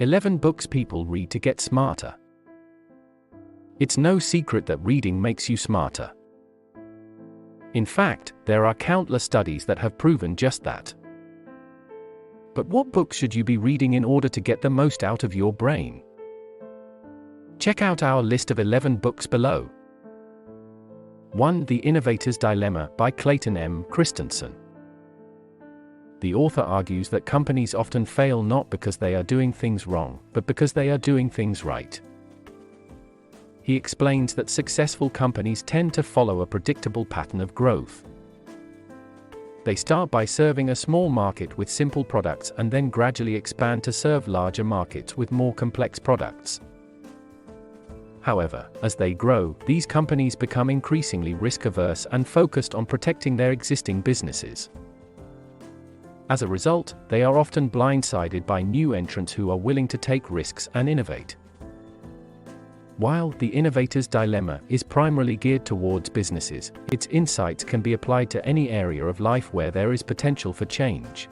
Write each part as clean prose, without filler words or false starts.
11 books people read to get smarter. It's no secret that reading makes you smarter. In fact, there are countless studies that have proven just that. But what books should you be reading in order to get the most out of your brain? Check out our list of 11 books below. 1. The Innovator's Dilemma by Clayton M. Christensen. The author argues that companies often fail not because they are doing things wrong, but because they are doing things right. He explains that successful companies tend to follow a predictable pattern of growth. They start by serving a small market with simple products and then gradually expand to serve larger markets with more complex products. However, as they grow, these companies become increasingly risk-averse and focused on protecting their existing businesses. As a result, they are often blindsided by new entrants who are willing to take risks and innovate. While The Innovator's Dilemma is primarily geared towards businesses, its insights can be applied to any area of life where there is potential for change.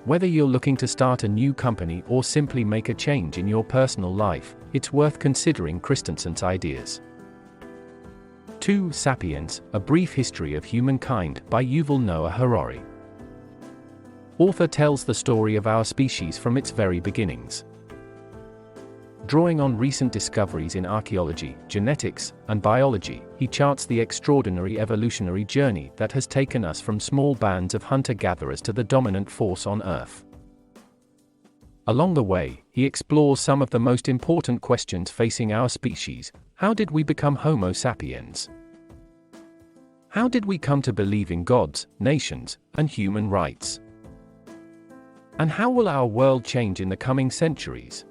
Whether you're looking to start a new company or simply make a change in your personal life, it's worth considering Christensen's ideas. 2. Sapiens, A Brief History of Humankind by Yuval Noah Harari. Author tells the story of our species from its very beginnings. Drawing on recent discoveries in archaeology, genetics, and biology, he charts the extraordinary evolutionary journey that has taken us from small bands of hunter-gatherers to the dominant force on Earth. Along the way, he explores some of the most important questions facing our species. How did we become Homo sapiens? How did we come to believe in gods, nations, and human rights? And how will our world change in the coming centuries?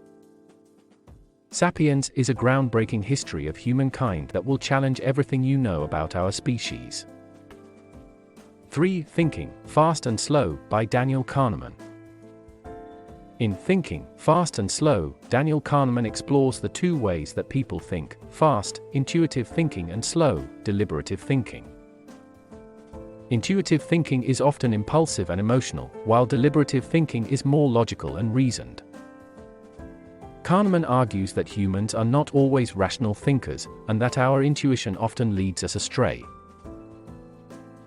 Sapiens is a groundbreaking history of humankind that will challenge everything you know about our species. 3. Thinking, Fast and Slow by Daniel Kahneman. In Thinking, Fast and Slow, Daniel Kahneman explores the two ways that people think: fast, intuitive thinking, and slow, deliberative thinking. Intuitive thinking is often impulsive and emotional, while deliberative thinking is more logical and reasoned. Kahneman argues that humans are not always rational thinkers, and that our intuition often leads us astray.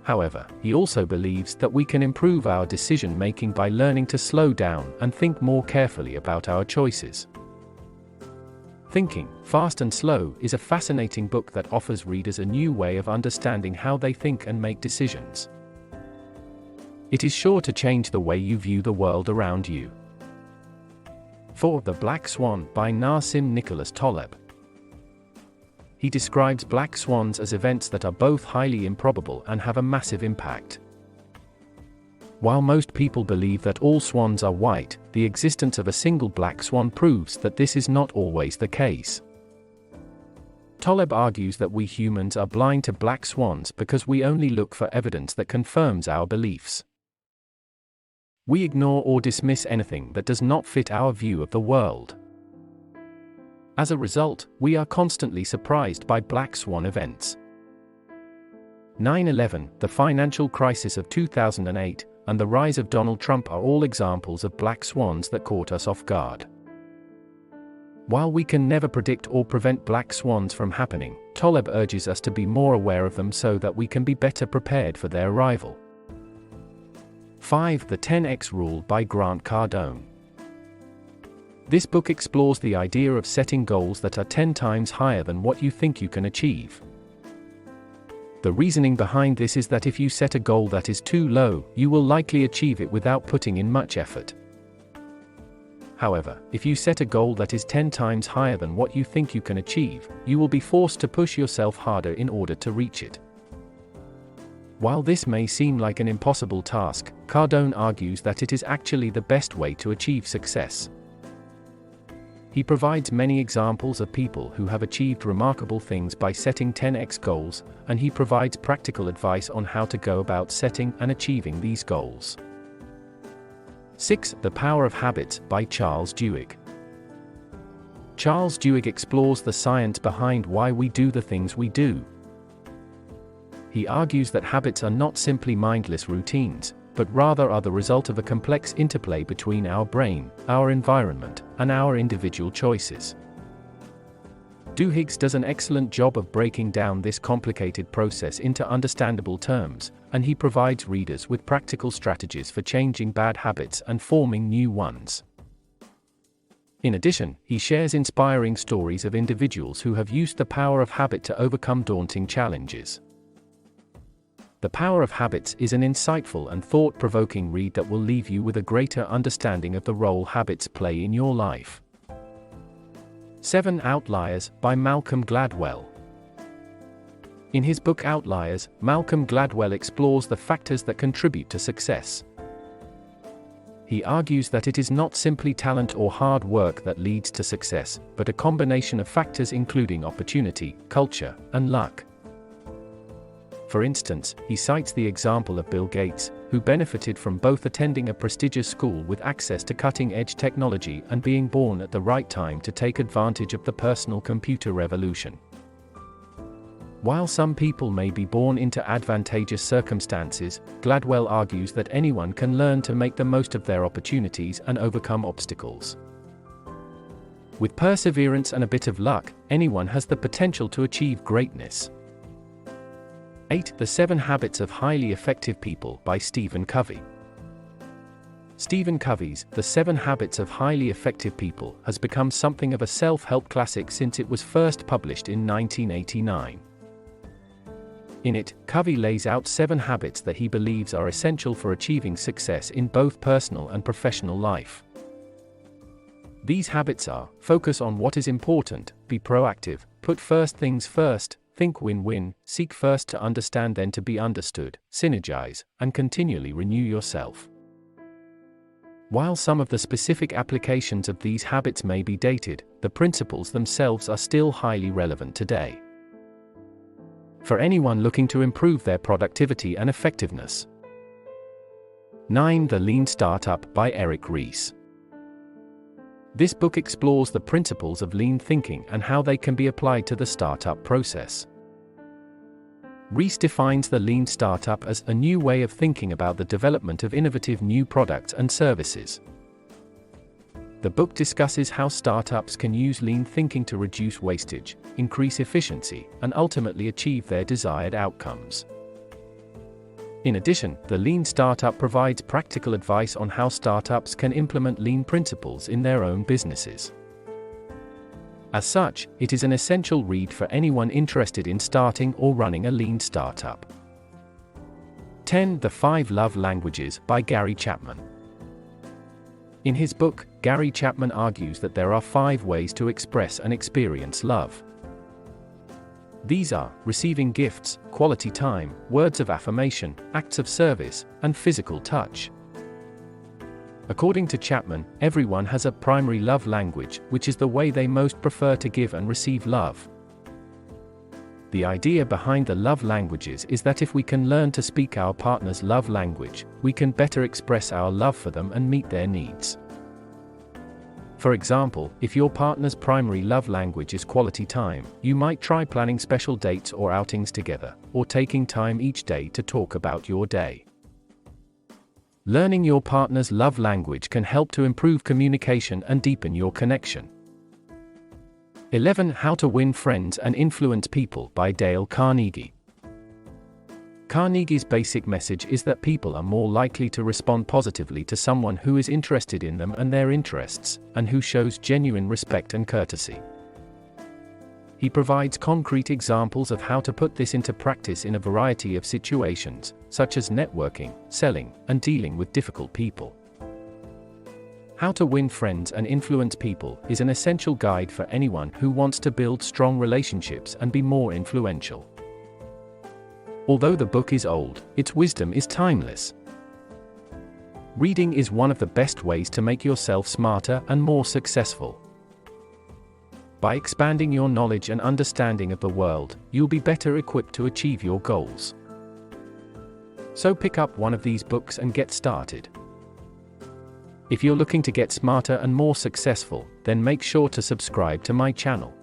However, he also believes that we can improve our decision-making by learning to slow down and think more carefully about our choices. Thinking, Fast and Slow is a fascinating book that offers readers a new way of understanding how they think and make decisions. It is sure to change the way you view the world around you. 4. The Black Swan by Nassim Nicholas Taleb. He describes black swans as events that are both highly improbable and have a massive impact. While most people believe that all swans are white, the existence of a single black swan proves that this is not always the case. Taleb argues that we humans are blind to black swans because we only look for evidence that confirms our beliefs. We ignore or dismiss anything that does not fit our view of the world. As a result, we are constantly surprised by black swan events. 9/11, the financial crisis of 2008, and the rise of Donald Trump are all examples of black swans that caught us off guard. While we can never predict or prevent black swans from happening, Taleb urges us to be more aware of them so that we can be better prepared for their arrival. 5. The 10x Rule by Grant Cardone. This book explores the idea of setting goals that are 10 times higher than what you think you can achieve. The reasoning behind this is that if you set a goal that is too low, you will likely achieve it without putting in much effort. However, if you set a goal that is 10 times higher than what you think you can achieve, you will be forced to push yourself harder in order to reach it. While this may seem like an impossible task, Cardone argues that it is actually the best way to achieve success. He provides many examples of people who have achieved remarkable things by setting 10x goals, and he provides practical advice on how to go about setting and achieving these goals. 6. The Power of Habits by Charles Duhigg. Charles Duhigg explores the science behind why we do the things we do. He argues that habits are not simply mindless routines, but rather are the result of a complex interplay between our brain, our environment, and our individual choices. Duhigg does an excellent job of breaking down this complicated process into understandable terms, and he provides readers with practical strategies for changing bad habits and forming new ones. In addition, he shares inspiring stories of individuals who have used the power of habit to overcome daunting challenges. The Power of Habits is an insightful and thought-provoking read that will leave you with a greater understanding of the role habits play in your life. 7 Outliers, by Malcolm Gladwell. In his book Outliers, Malcolm Gladwell explores the factors that contribute to success. He argues that it is not simply talent or hard work that leads to success, but a combination of factors including opportunity, culture, and luck. For instance, he cites the example of Bill Gates, who benefited from both attending a prestigious school with access to cutting-edge technology and being born at the right time to take advantage of the personal computer revolution. While some people may be born into advantageous circumstances, Gladwell argues that anyone can learn to make the most of their opportunities and overcome obstacles. With perseverance and a bit of luck, anyone has the potential to achieve greatness. 8 The 7 Habits of Highly Effective People, by Stephen Covey. Stephen Covey's The 7 Habits of Highly Effective People has become something of a self-help classic since it was first published in 1989. In it, Covey lays out 7 habits that he believes are essential for achieving success in both personal and professional life. These habits are: focus on what is important, be proactive, put first things first, think win-win, seek first to understand then to be understood, synergize, and continually renew yourself. While some of the specific applications of these habits may be dated, the principles themselves are still highly relevant today. For anyone looking to improve their productivity and effectiveness. 9 The Lean Startup, by Ries. This book explores the principles of lean thinking and how they can be applied to the startup process. Ries defines the lean startup as a new way of thinking about the development of innovative new products and services. The book discusses how startups can use lean thinking to reduce wastage, increase efficiency, and ultimately achieve their desired outcomes. In addition, the Lean Startup provides practical advice on how startups can implement lean principles in their own businesses. As such, it is an essential read for anyone interested in starting or running a lean startup. 10 The 5 Love Languages, by Gary Chapman. In his book, Gary Chapman argues that there are 5 ways to express and experience love. These are: receiving gifts, quality time, words of affirmation, acts of service, and physical touch. According to Chapman, everyone has a primary love language, which is the way they most prefer to give and receive love. The idea behind the love languages is that if we can learn to speak our partner's love language, we can better express our love for them and meet their needs. For example, if your partner's primary love language is quality time, you might try planning special dates or outings together, or taking time each day to talk about your day. Learning your partner's love language can help to improve communication and deepen your connection. 11 How to Win Friends and Influence People, by Dale Carnegie. Carnegie's basic message is that people are more likely to respond positively to someone who is interested in them and their interests, and who shows genuine respect and courtesy. He provides concrete examples of how to put this into practice in a variety of situations, such as networking, selling, and dealing with difficult people. How to Win Friends and Influence People is an essential guide for anyone who wants to build strong relationships and be more influential. Although the book is old, its wisdom is timeless. Reading is one of the best ways to make yourself smarter and more successful. By expanding your knowledge and understanding of the world, you'll be better equipped to achieve your goals. So pick up one of these books and get started. If you're looking to get smarter and more successful, then make sure to subscribe to my channel.